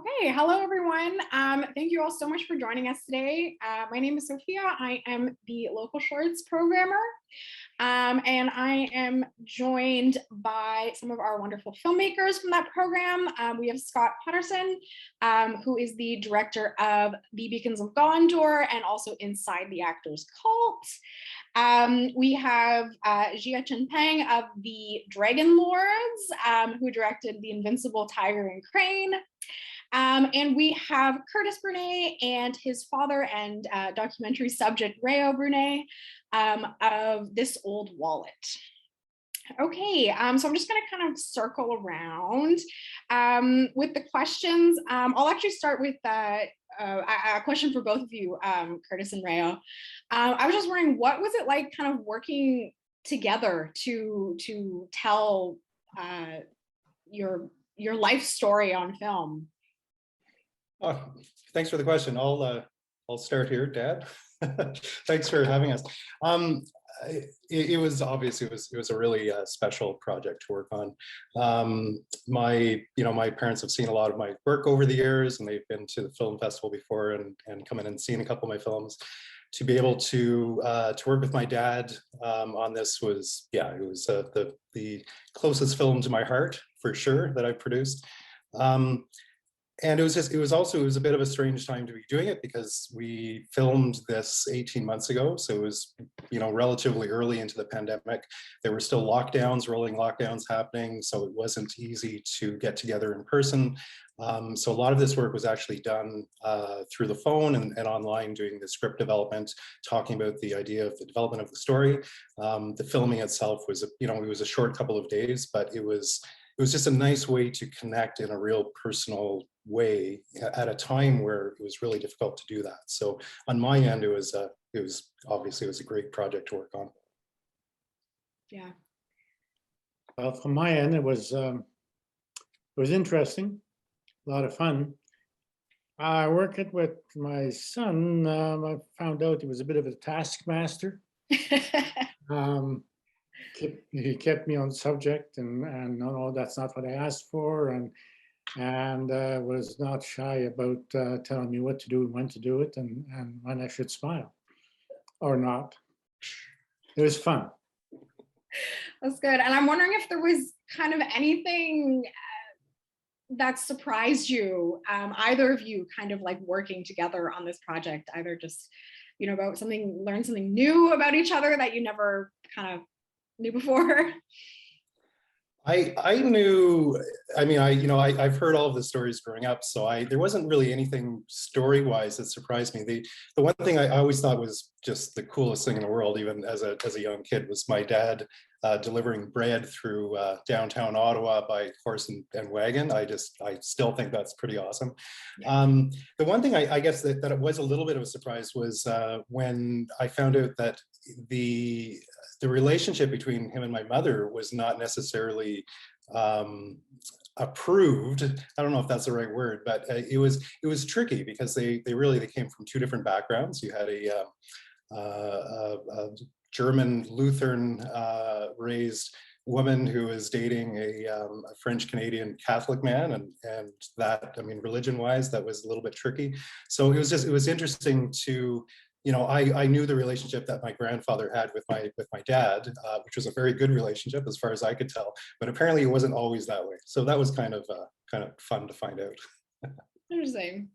Okay, hello everyone. Thank you all so much for joining us today. My name is Sophia. I am the local shorts programmer, and I am joined by some of our wonderful filmmakers from that program. We have Scott Paterson, who is the director of The Beacons of Gondor and also Inside the Actors Cult. We have Jiachen Peng of the Dragon Lords, who directed The Invincible Tiger and Crane. And we have Curtis Brunet and his father and documentary subject Rheo Brunet of This Old Wallet. Okay, so I'm just going to kind of circle around with the questions. I'll actually start with a question for both of you, Curtis and Rheo. I was just wondering, what was it like kind of working together to tell your life story on film? Oh, thanks for the question. I'll start here, Dad. Thanks for having us. It was obviously it was a really special project to work on. My parents have seen a lot of my work over the years, and they've been to the film festival before and come in and seen a couple of my films. To be able to work with my dad on this was, it was the closest film to my heart for sure that I've produced. And it was a bit of a strange time to be doing it because we filmed this 18 months ago. So it was, relatively early into the pandemic. There were still rolling lockdowns happening. So it wasn't easy to get together in person. So a lot of this work was actually done through the phone and online, doing the script development, talking about the idea of the development of the story. The filming itself was, it was a short couple of days, but it was just a nice way to connect in a real personal way at a time where it was really difficult to do that. So on my end, it was obviously a great project to work on. Yeah. Well, from my end, it was interesting, a lot of fun. I worked it with my son. I found out he was a bit of a taskmaster. He kept me on subject, and no, that's not what I asked for, and was not shy about telling me what to do and when to do it, and when I should smile or not. It was fun. That's good. And I'm wondering if there was kind of anything that surprised you, either of you, kind of like working together on this project, either just about learn something new about each other that you never kind of knew before. I've heard all of the stories growing up, so there wasn't really anything story-wise that surprised me. The one thing I always thought was just the coolest thing in the world, even as a young kid, was my dad delivering bread through downtown Ottawa by horse and wagon. I still think that's pretty awesome. Yeah. The one thing I guess that it was a little bit of a surprise was when I found out that the relationship between him and my mother was not necessarily approved. I don't know if that's the right word, but it was tricky because they came from two different backgrounds. You had a German Lutheran raised woman who was dating a French Canadian Catholic man, and that, religion wise, that was a little bit tricky. So it was interesting to, I knew the relationship that my grandfather had with my dad, which was a very good relationship as far as I could tell, but apparently it wasn't always that way. So that was kind of fun to find out. Interesting.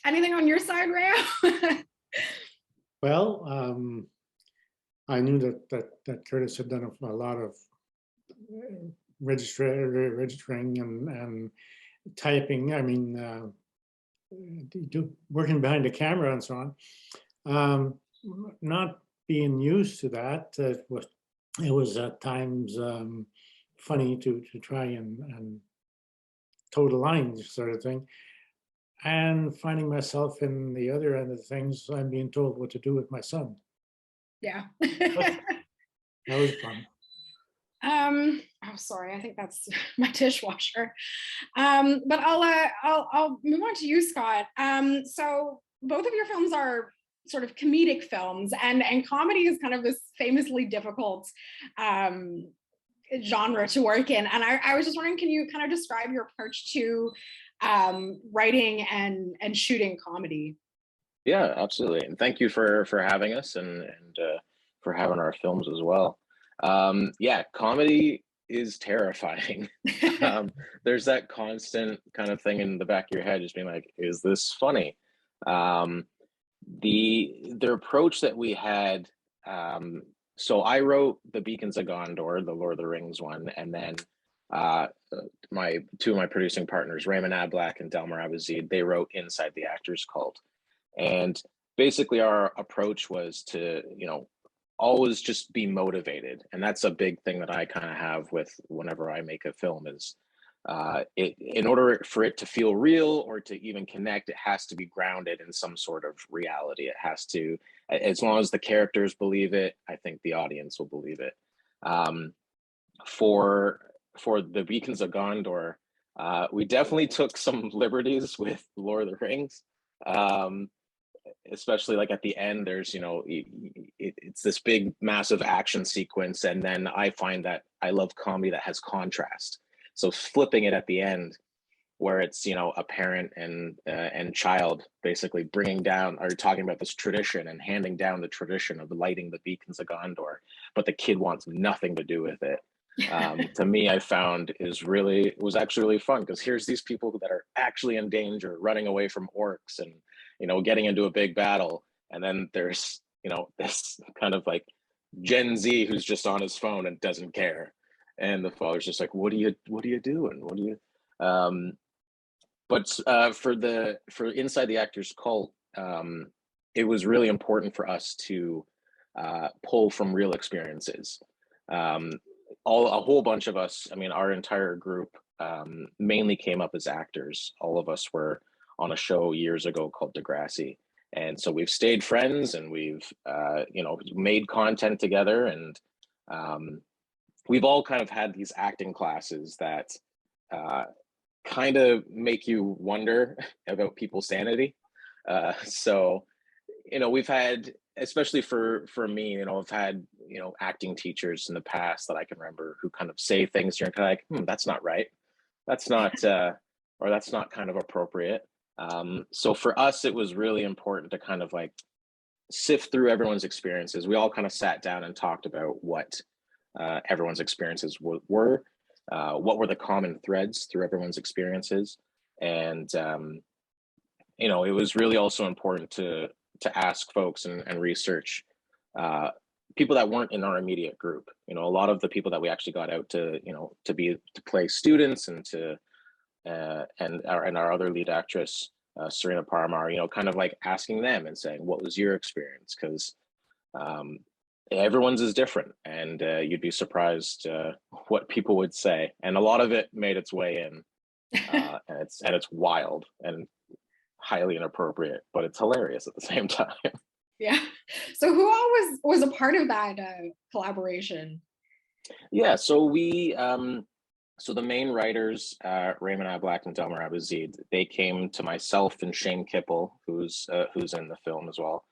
Anything on your side, Rheo? Well, I knew that Curtis had done a lot of registering and typing. Working behind the camera and so on. Not being used to that, it was at times funny to try and toe the line sort of thing. And finding myself in the other end of things, I'm being told what to do with my son. Yeah. That was fun. Oh, sorry, I think that's my dishwasher. But I'll move on to you, Scott. So both of your films are sort of comedic films, and comedy is kind of this famously difficult genre to work in. And I was just wondering, can you kind of describe your approach to writing and shooting comedy? Yeah, absolutely. And thank you for having us and for having our films as well. Yeah, comedy is terrifying. There's that constant kind of thing in the back of your head, just being like, is this funny? The approach that we had, so I wrote The Beacons of Gondor, the Lord of the Rings one, and then my two of my producing partners, Raymond Ablack and Delmar Abazid, they wrote Inside the Actors Cult. And basically our approach was to, always just be motivated. And that's a big thing that I kind of have with whenever I make a film is in order for it to feel real or to even connect, it has to be grounded in some sort of reality. It has to, as long as the characters believe it, I think the audience will believe it. For The Beacons of Gondor, we definitely took some liberties with Lord of the Rings. Especially like at the end, there's, it's this big, massive action sequence. And then I find that I love comedy that has contrast. So flipping it at the end where it's, a parent and child basically bringing down or talking about this tradition and handing down the tradition of lighting the beacons of Gondor, but the kid wants nothing to do with it. To me, I found it was actually really fun because here's these people that are actually in danger, running away from orcs and, getting into a big battle. And then there's, this kind of like Gen Z who's just on his phone and doesn't care. And the father's just like, what are you doing? What do you, but for Inside the Actors Cult, it was really important for us to pull from real experiences. A whole bunch of us, our entire group mainly came up as actors. All of us were on a show years ago called Degrassi. And so we've stayed friends and we've, made content together. And we've all kind of had these acting classes that kind of make you wonder about people's sanity. So, we've had, especially for me, I've had, acting teachers in the past that I can remember who kind of say things you're kind of like, that's not right. That's not, or that's not kind of appropriate. So for us, it was really important to kind of like sift through everyone's experiences. We all kind of sat down and talked about what everyone's experiences were, what were the common threads through everyone's experiences. And, it was really also important to ask folks and research people that weren't in our immediate group. A lot of the people that we actually got out to, to play students and and our other lead actress, Serena Paramar, kind of like asking them and saying, what was your experience? Because everyone's is different, and you'd be surprised what people would say. And a lot of it made its way in, and it's wild and highly inappropriate, but it's hilarious at the same time. Yeah. So who all was a part of that collaboration? Yeah. So we. So the main writers, Raymond Ablack and Delmar Abazid, they came to myself and Shane Kipple, who's in the film as well,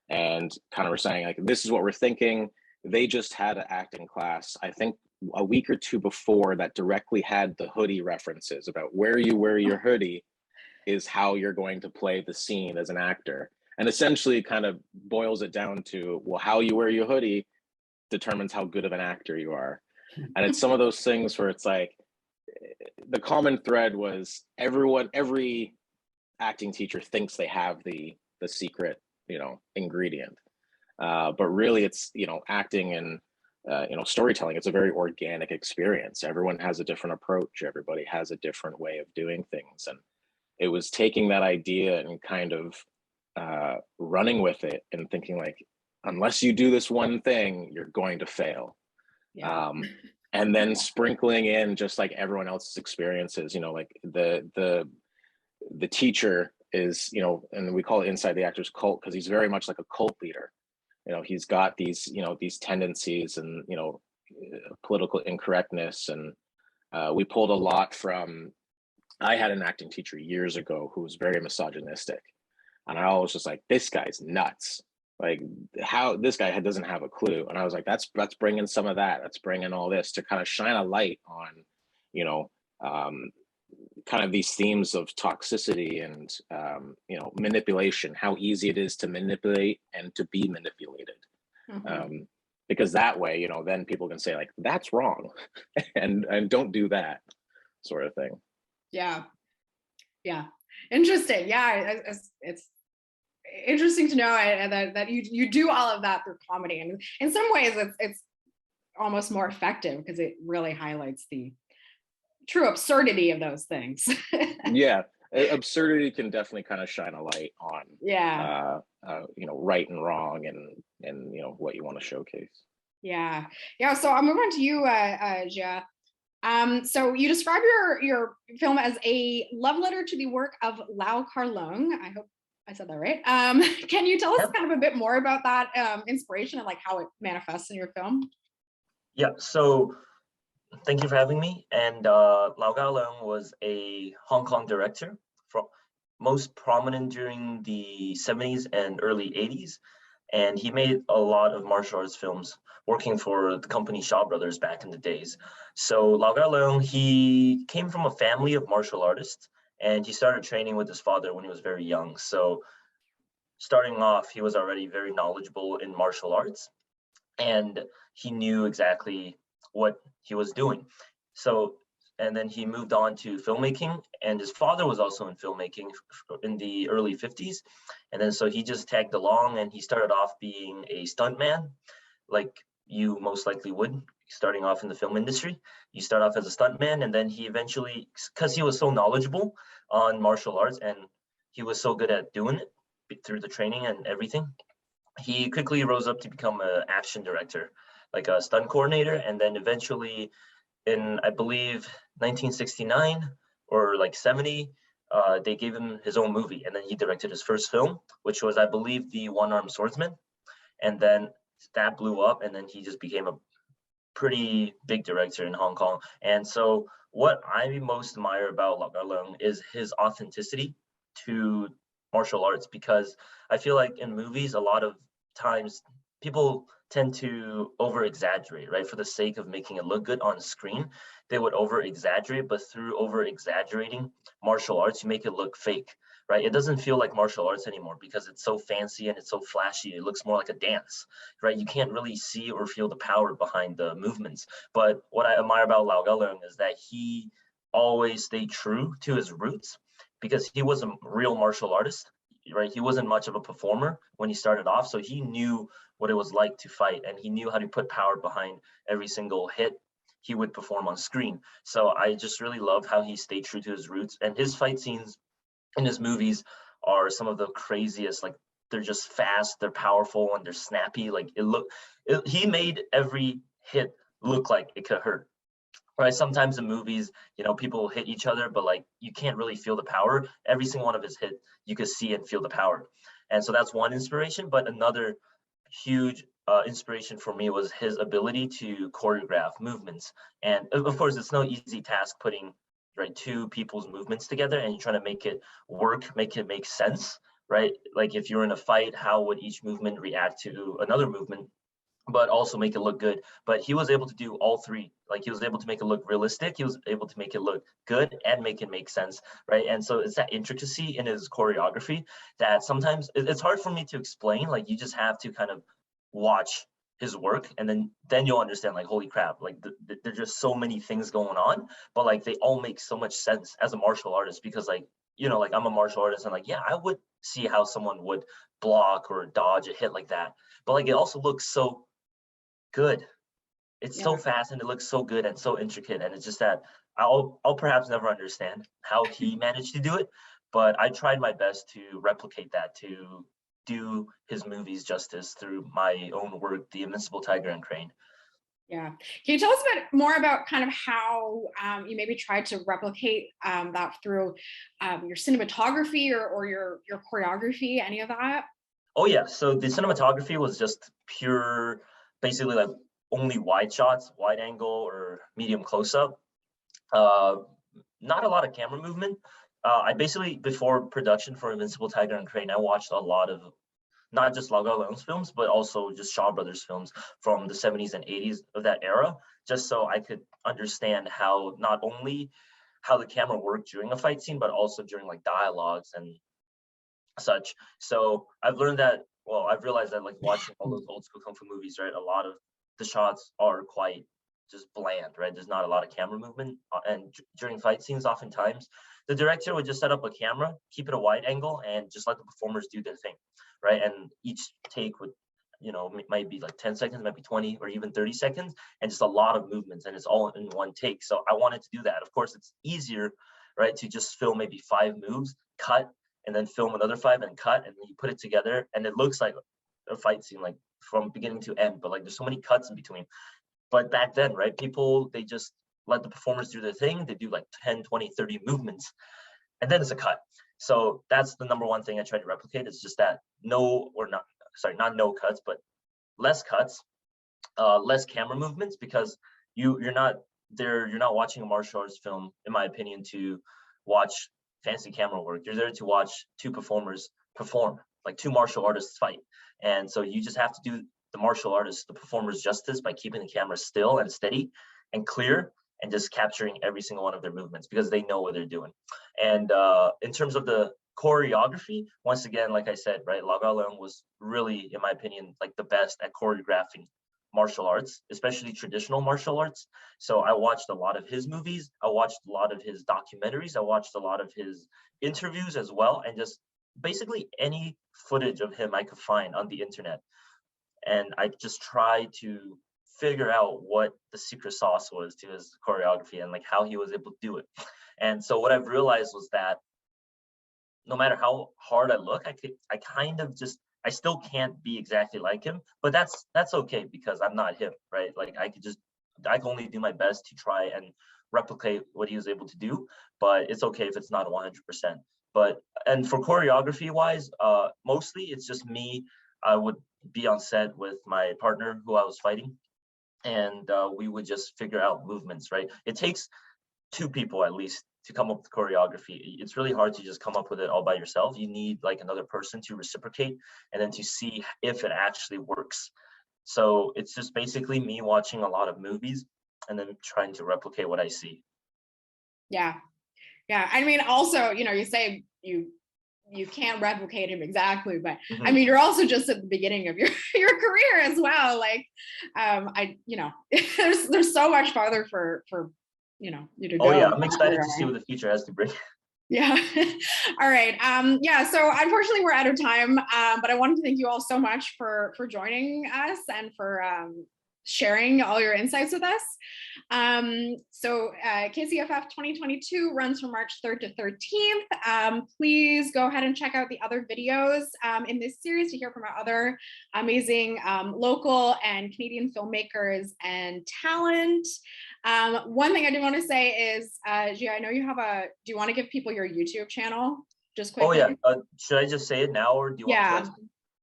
and kind of were saying like, this is what we're thinking. They just had an acting class, I think a week or two before, that directly had the hoodie references about where you wear your hoodie is how you're going to play the scene as an actor, and essentially kind of boils it down to, well, how you wear your hoodie determines how good of an actor you are. And it's some of those things where it's like the common thread was every acting teacher thinks they have the secret, ingredient. But really it's, acting and, storytelling. It's a very organic experience. Everyone has a different approach. Everybody has a different way of doing things. And it was taking that idea and kind of running with it and thinking like, unless you do this one thing, you're going to fail. Yeah. And then sprinkling in just like everyone else's experiences, like the teacher is, and we call it Inside the Actors Cult because he's very much like a cult leader. He's got these, these tendencies and, political incorrectness. And we pulled a lot from, I had an acting teacher years ago who was very misogynistic. And I was just like, this guy's nuts. like how this guy doesn't have a clue. And I was like, that's bringing some of that. That's bringing all this to kind of shine a light on, you know, kind of these themes of toxicity and, you know, manipulation, how easy it is to manipulate and to be manipulated. Because that way, you know, then people can say like, that's wrong and don't do that sort of thing. Yeah. Interesting. Yeah. It's interesting to know that you do all of that through comedy, and in some ways it's almost more effective because it really highlights the true absurdity of those things. Yeah, absurdity can definitely kind of shine a light on you know, right and wrong and you know what you want to showcase. Yeah. So I'm moving on to you, Jia. So you describe your film as a love letter to the work of Lau Kar-leung. I hope I said that right. Can you tell us kind of a bit more about that inspiration and like how it manifests in your film? Yeah, so thank you for having me. And Lau Kar-leung was a Hong Kong director, most prominent during the 70s and early 80s. And he made a lot of martial arts films working for the company Shaw Brothers back in the days. So Lau Kar-leung, he came from a family of martial artists, and he started training with his father when he was very young. So starting off, he was already very knowledgeable in martial arts, and he knew exactly what he was doing. So, and then he moved on to filmmaking, and his father was also in filmmaking in the early 50s. And then so he just tagged along, and he started off being a stuntman, like you most likely would, starting off in the film industry. You start off as a stuntman, and then he eventually, because he was so knowledgeable on martial arts and he was so good at doing it through the training and everything, he quickly rose up to become an action director, like a stunt coordinator. And then eventually in, I believe, 1969 or like 70, they gave him his own movie, and then he directed his first film, which was, I believe, The One-Armed Swordsman. And then that blew up, and then he just became a pretty big director in Hong Kong. And so what I most admire about Lau Kar-leung is his authenticity to martial arts, because I feel like in movies, a lot of times people tend to over exaggerate, right? For the sake of making it look good on screen, they would over exaggerate, but through over exaggerating martial arts, you make it look fake, right? It doesn't feel like martial arts anymore because it's so fancy and it's so flashy. It looks more like a dance, right? You can't really see or feel the power behind the movements. But what I admire about Lau Kar-leung is that he always stayed true to his roots, because he was a real martial artist, right? He wasn't much of a performer when he started off, so he knew what it was like to fight, and he knew how to put power behind every single hit he would perform on screen. So I just really love how he stayed true to his roots, and his fight scenes in his movies are some of the craziest. Like, they're just fast, they're powerful, and they're snappy. Like, he made every hit look like it could hurt. Right, sometimes in movies, you know, people hit each other, but like you can't really feel the power. Every single one of his hit, you could see and feel the power. And so that's one inspiration. But another huge inspiration for me was his ability to choreograph movements. And of course, it's no easy task putting two people's movements together and you're trying to make it work, make it make sense, right? Like if you're in a fight, how would each movement react to another movement, but also make it look good? But he was able to do all three. Like, he was able to make it look realistic, he was able to make it look good, and make it make sense, right? And so it's that intricacy in his choreography that sometimes it's hard for me to explain. Like, you just have to kind of watch his work, and then you'll understand, like, holy crap, like there's just so many things going on, but like they all make so much sense as a martial artist, because like, you know, like I'm a martial artist, and like, yeah, I would see how someone would block or dodge a hit like that, but like it also looks so good. It's so fast and it looks so good and so intricate, and it's just that I'll perhaps never understand how he managed to do it, but I tried my best to replicate that, to do his movies justice through my own work, The Invincible Tiger and Crane. Yeah. Can you tell us a bit more about kind of how you maybe tried to replicate that through your cinematography or your choreography, any of that? Oh yeah, so the cinematography was just pure, basically like only wide shots, wide angle or medium close-up. Not a lot of camera movement. I basically, before production for Invincible Tiger and Crane, I watched a lot of not just Lau Gao Leung's films, but also just Shaw Brothers films from the 70s and 80s of that era, just so I could understand how not only how the camera worked during a fight scene, but also during like dialogues and such. So I've learned that, well, I've realized that like watching all those old school kung fu movies, right, a lot of the shots are quite just bland, right? There's not a lot of camera movement, and during fight scenes, oftentimes the director would just set up a camera, keep it a wide angle, and just let the performers do their thing, right? And each take would, you know, might be like 10 seconds, might be 20 or even 30 seconds, and just a lot of movements, and it's all in one take. So I wanted to do that. Of course, it's easier, right, to just film maybe 5 moves, cut, and then film another 5 and cut, and then you put it together, and it looks like a fight scene, like from beginning to end, but like there's so many cuts in between. But back then, right, people, they just let the performers do their thing. They do like 10, 20, 30 movements, and then it's a cut. So that's the number one thing I try to replicate. It's just that not no cuts, but less cuts, less camera movements, because you're not watching a martial arts film, in my opinion, to watch fancy camera work. You're there to watch 2 performers perform, like 2 martial artists fight. And so you just have to do the martial artists, the performers, justice by keeping the camera still and steady and clear, and just capturing every single one of their movements, because they know what they're doing. And in terms of the choreography, once again, like I said, right, Lau Gao Leung was really, in my opinion, like the best at choreographing martial arts, especially traditional martial arts. So I watched a lot of his movies. I watched a lot of his documentaries. I watched a lot of his interviews as well, and just basically any footage of him I could find on the internet. And I just tried to figure out what the secret sauce was to his choreography and like how he was able to do it. And so what I've realized was that no matter how hard I look, I still can't be exactly like him, but that's okay, because I'm not him, right? Like I can only do my best to try and replicate what he was able to do, but it's okay if it's not 100%. And for choreography wise, mostly it's just me. I would be on set with my partner who I was fighting, and we would just figure out movements, right? It takes 2 people at least to come up with choreography. It's really hard to just come up with it all by yourself. You need like another person to reciprocate, and then to see if it actually works. So it's just basically me watching a lot of movies and then trying to replicate what I see. Yeah. I mean, also, you know, you say you can't replicate him exactly, but I mean, you're also just at the beginning of your career as well. Like, there's so much farther for you to go. Oh yeah, I'm excited to see what the future has to bring. Yeah. All right. Yeah. So unfortunately, we're out of time. But I wanted to thank you all so much for joining us and for sharing all your insights with us. So KCFF 2022 runs from March 3rd to 13th. Please go ahead and check out the other videos in this series to hear from our other amazing local and Canadian filmmakers and talent. One thing I do want to say is, Jia, I know you have do you want to give people your YouTube channel just quickly? Oh yeah, should I just say it now, or do you want to?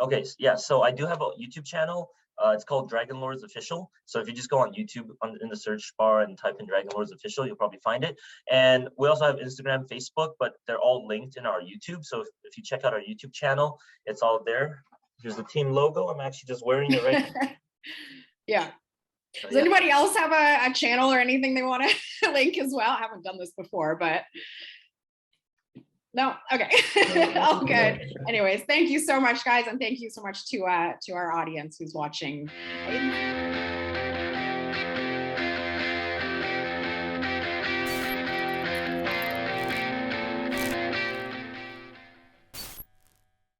Okay, yeah, so I do have a YouTube channel. It's called Dragon Lords Official. So if you just go on YouTube in the search bar and type in Dragon Lords Official, you'll probably find it. And we also have Instagram, Facebook, but they're all linked in our YouTube. So if you check out our YouTube channel, it's all there. Here's the team logo. I'm actually just wearing it right now. Yeah. Does anybody else have a channel or anything they want to link as well? I haven't done this before, but no, okay. All good. Anyways, thank you so much, guys, and thank you so much to our audience who's watching.